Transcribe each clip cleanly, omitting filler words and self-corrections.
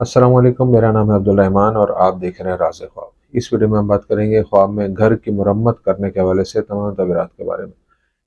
अस्सलाम वालेकुम। मेरा नाम है अब्दुल रहमान और आप देख रहे हैं राज़ ख्वाब। इस वीडियो में हम बात करेंगे ख्वाब में घर की मुरम्मत करने के हवाले से तमाम तबीरात के बारे में।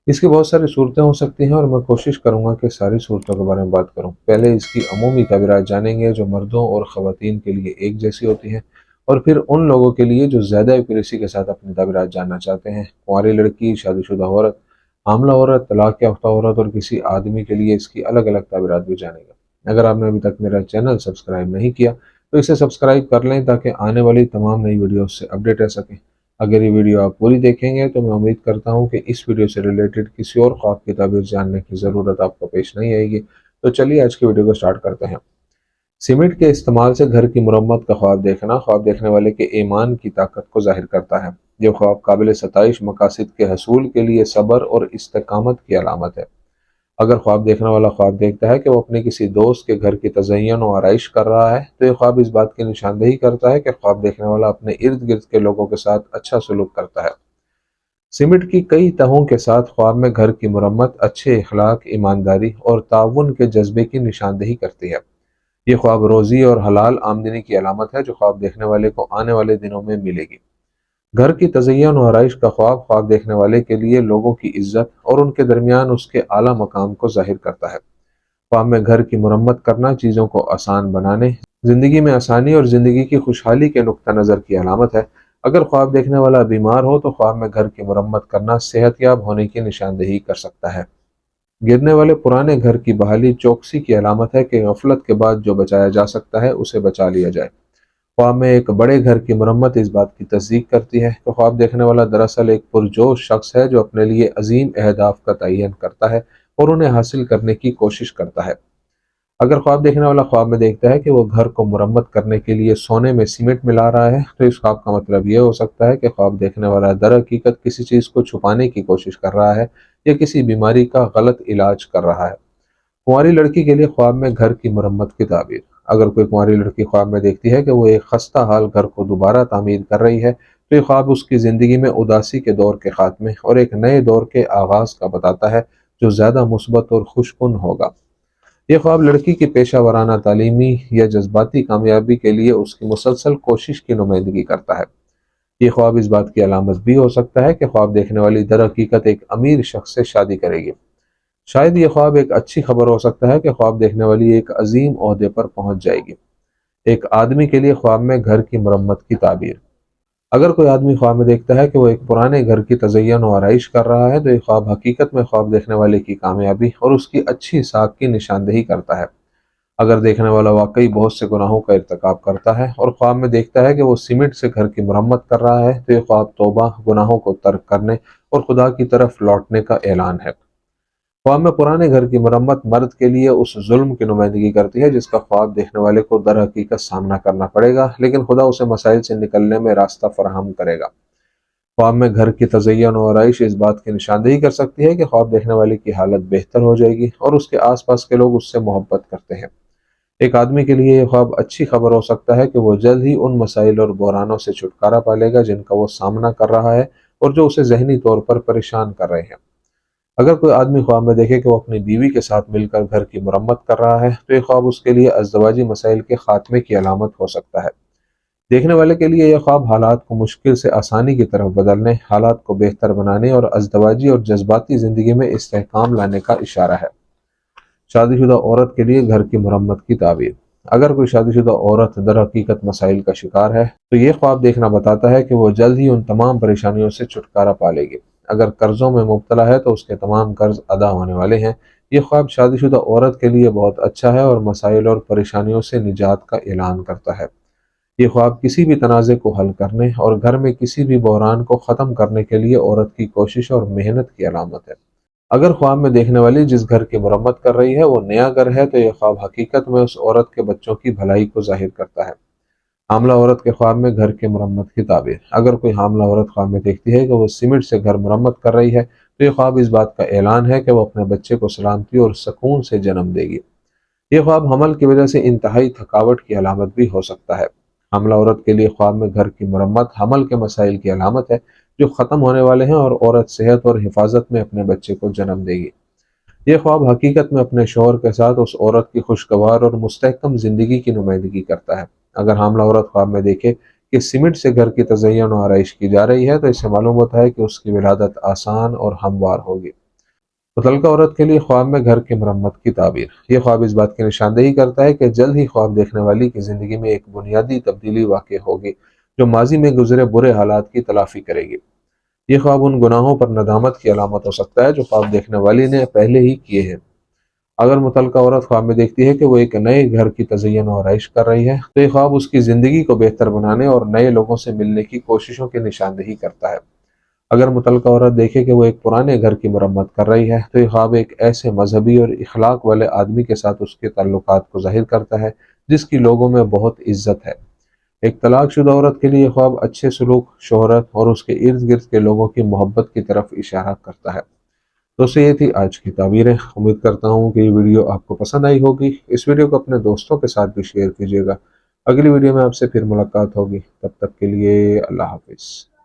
इसकी बहुत सारी सूरतें हो सकती हैं और मैं कोशिश करूंगा कि सारी सूरतों के बारे में बात करूं। पहले इसकी अमूमी तबीरात जानेंगे जो मर्दों और ख़वातीन के लिए एक जैसी होती हैं, और फिर उन लोगों के लिए जो ज़्यादा एक्यूरेसी के साथ अपनी तबीरात जानना चाहते हैं। कुंवारी लड़की, शादीशुदा औरत, हामला औरत, तलाक याफ्ता औरत और किसी आदमी के लिए इसकी अलग अलग तबीरात भी जानेगा। अगर आपने अभी तक मेरा चैनल सब्सक्राइब नहीं किया तो इसे सब्सक्राइब कर लें ताकि आने वाली तमाम नई वीडियो से अपडेट रह सकें। अगर ये वीडियो आप पूरी देखेंगे तो मैं उम्मीद करता हूँ कि इस वीडियो से रिलेटेड किसी और ख्वाब की ताबीर जानने की ज़रूरत आपको पेश नहीं आएगी। तो चलिए आज की वीडियो को स्टार्ट करते हैं। सीमेंट के इस्तेमाल से घर की मुरम्मत का ख्वाब देखना ख्वाब देखने वाले के ईमान की ताकत को जाहिर करता है। यह ख्वाब काबिल सताइश मकासद के हसूल के लिए सब्र और इस्तकामत की अलामत है। अगर ख्वाब देखने वाला ख्वाब देखता है कि वो अपने किसी दोस्त के घर की तज़य्युन और आराइश कर रहा है, तो ये ख्वाब इस बात की निशानदेही करता है कि ख्वाब देखने वाला अपने इर्द गिर्द के लोगों के साथ अच्छा सलूक करता है। सीमेंट की कई तहों के साथ ख्वाब में घर की मुरम्मत अच्छे इखलाक, ईमानदारी और ताउन के जज्बे की निशानदेही करती है। ये ख्वाब रोज़ी और हलाल आमदनी की अलामत है जो ख्वाब देखने वाले को आने वाले दिनों में मिलेगी। घर की तज़य्युन और आराइश का ख्वाब ख्वाब देखने वाले के लिए लोगों की इज्जत और उनके दरमियान उसके आला मकाम को जाहिर करता है। ख्वाब में घर की मुरम्मत करना चीज़ों को आसान बनाने, ज़िंदगी में आसानी और ज़िंदगी की खुशहाली के नुक्ता नज़र की अलामत है। अगर ख्वाब देखने वाला बीमार हो तो ख्वाब में घर की मुरम्मत करना सेहतयाब होने की निशानदेही कर सकता है। गिरने वाले पुराने घर की बहाली चौकसी की अलामत है कि गफलत के बाद जो बचाया जा सकता है उसे बचा लिया जाए। ख्वाब में एक बड़े घर की मुरम्मत इस बात की तस्दीक करती है कि ख्वाब देखने वाला दरअसल एक पुरजोश शख्स है जो अपने लिए अजीम अहदाफ का तयन करता है और उन्हें हासिल करने की कोशिश करता है। अगर ख्वाब देखने वाला ख्वाब में देखता है कि वो घर को मुरम्मत करने के लिए सोने में सीमेंट मिला रहा है, तो इस ख्वाब का मतलब यह हो सकता है कि ख्वाब देखने वाला दर हकीकत किसी चीज़ को छुपाने की कोशिश कर रहा है या किसी बीमारी का गलत इलाज कर रहा है। कुंवारी लड़की के लिए ख्वाब में घर की मुरम्मत की ताबीर। अगर कोई कुंवारी लड़की ख्वाब में देखती है कि वो एक खस्ता हाल घर को दोबारा तामीर कर रही है, तो ये ख्वाब उसकी ज़िंदगी में उदासी के दौर के खात्मे और एक नए दौर के आगाज़ का बताता है जो ज़्यादा मुस्बत और खुशकुन होगा। ये ख्वाब लड़की की पेशा वराना तालीमी या जज्बाती कामयाबी के लिए उसकी मुसलसल कोशिश की नुमाइंदगी करता है। ये ख्वाब इस बात की अलामत भी हो सकता है कि ख्वाब देखने वाली दर हकीकत एक अमीर शख्स से शादी करेगी। शायद ये ख्वाब एक अच्छी खबर हो सकता है कि ख्वाब देखने वाली एक अजीम ओहदे पर पहुंच जाएगी। एक आदमी के लिए ख्वाब में घर की मुरम्मत की ताबीर। अगर कोई आदमी ख्वाब में देखता है कि वो एक पुराने घर की तज़य्युन और आराइश कर रहा है, तो ये ख्वाब हकीकत में ख्वाब देखने वाले की कामयाबी और उसकी अच्छी साख की निशानदेही करता है। अगर देखने वाला वाकई बहुत से गुनाहों का इर्तिकाब करता है और ख्वाब में देखता है कि वो सीमेंट से घर की मुरम्मत कर रहा है, तो ये ख्वाब तौबा, गुनाहों को तर्क करने और खुदा की तरफ लौटने का ऐलान है। ख्वाब में पुराने घर की मुरम्मत मर्द के लिए उस जुल्म की नुमाइंदगी करती है जिसका ख्वाब देखने वाले को दर हकीकत सामना करना पड़ेगा, लेकिन खुदा उसे मसाइल से निकलने में रास्ता फराहम करेगा। ख्वाब में घर की तज़य्युन और आराइश इस बात की निशानदेही कर सकती है कि ख्वाब देखने वाले की हालत बेहतर हो जाएगी और उसके आसपास के लोग उससे मोहब्बत करते हैं। एक आदमी के लिए यह ख्वाब अच्छी खबर हो सकता है कि वो जल्द ही उन मसाइल और बुहरानों से छुटकारा पा लेगा जिनका वो सामना कर रहा है और जो उसे जहनी तौर पर परेशान कर रहे हैं। अगर कोई आदमी ख्वाब में देखे कि वो अपनी बीवी के साथ मिलकर घर की मुरम्मत कर रहा है, तो ये ख्वाब उसके लिए अज़दवाजी मसाइल के खात्मे की अलामत हो सकता है। देखने वाले के लिए यह ख्वाब हालात को मुश्किल से आसानी की तरफ बदलने, हालात को बेहतर बनाने और अज़दवाजी और जज्बाती ज़िंदगी में इस्तेहकाम लाने का इशारा है। शादीशुदा औरत के लिए घर की मुरम्मत की ताबीर। अगर कोई शादीशुदा औरत दर हकीकत मसाइल का शिकार है, तो ये ख्वाब देखना बताता है कि वो जल्द ही उन तमाम परेशानियों से छुटकारा पा लेगी। अगर कर्जों में मुब्तला है तो उसके तमाम कर्ज अदा होने वाले हैं। ये ख्वाब शादीशुदा औरत के लिए बहुत अच्छा है और मसाइल और परेशानियों से निजात का ऐलान करता है। ये ख्वाब किसी भी तनाज़े को हल करने और घर में किसी भी बहरान को ख़त्म करने के लिए औरत की कोशिश और मेहनत की अलामत है। अगर ख्वाब में देखने वाली जिस घर की मुरम्मत कर रही है वो नया घर है, तो यह ख्वाब हकीकत में उस औरत के बच्चों की भलाई को जाहिर करता है। हामला औरत के ख्वाब में घर की मुरम्मत की ताबीर। अगर कोई हामला औरत ख्वाब में देखती है कि वो सीमेंट से घर मुरम्मत कर रही है, तो यह ख्वाब इस बात का ऐलान है कि वो अपने बच्चे को सलामती और सुकून से जन्म देगी। ये ख्वाब हमल की वजह से इंतहाई थकावट की अलामत भी हो सकता है। हमला औरत के लिए ख्वाब में घर की मुरम्मत हमल के मसाइल की अलामत है जो ख़त्म होने वाले हैं और औरत सेहत और हिफाजत में अपने बच्चे को जन्म देगी। یہ خواب حقیقت میں اپنے شوہر کے ساتھ اس عورت کی خوشگوار اور مستحکم زندگی کی نمائندگی کرتا ہے۔ اگر حاملہ عورت خواب میں دیکھے کہ سیمنٹ سے گھر کی تزئین و آرائش کی جا رہی ہے تو اس سے معلوم ہوتا ہے کہ اس کی ولادت آسان اور ہموار ہوگی۔ متعلقہ عورت کے لیے خواب میں گھر کی مرمت کی تعبیر۔ یہ خواب اس بات کی نشاندہی کرتا ہے کہ جلد ہی خواب دیکھنے والی کی زندگی میں ایک بنیادی تبدیلی واقع ہوگی جو ماضی میں گزرے برے حالات کی تلافی کرے گی۔ یہ خواب ان گناہوں پر ندامت کی علامت ہو سکتا ہے جو خواب دیکھنے والی نے پہلے ہی کیے ہیں۔ اگر متعلقہ عورت خواب میں دیکھتی ہے کہ وہ ایک نئے گھر کی تزئین و آرائش کر رہی ہے تو یہ خواب اس کی زندگی کو بہتر بنانے اور نئے لوگوں سے ملنے کی کوششوں کی نشاندہی کرتا ہے۔ اگر متعلقہ عورت دیکھے کہ وہ ایک پرانے گھر کی مرمت کر رہی ہے تو یہ خواب ایک ایسے مذہبی اور اخلاق والے آدمی کے ساتھ اس کے تعلقات کو ظاہر کرتا ہے جس کی لوگوں میں بہت عزت ہے۔ ایک طلاق شدہ عورت کے لیے یہ خواب اچھے سلوک، شہرت اور اس کے ارد گرد کے لوگوں کی محبت کی طرف اشارہ کرتا ہے۔ دوستو یہ تھی آج کی تعبیریں۔ امید کرتا ہوں کہ یہ ویڈیو آپ کو پسند آئی ہوگی۔ اس ویڈیو کو اپنے دوستوں کے ساتھ بھی شیئر کیجیے گا۔ اگلی ویڈیو میں آپ سے پھر ملاقات ہوگی، تب تک کے لیے اللہ حافظ۔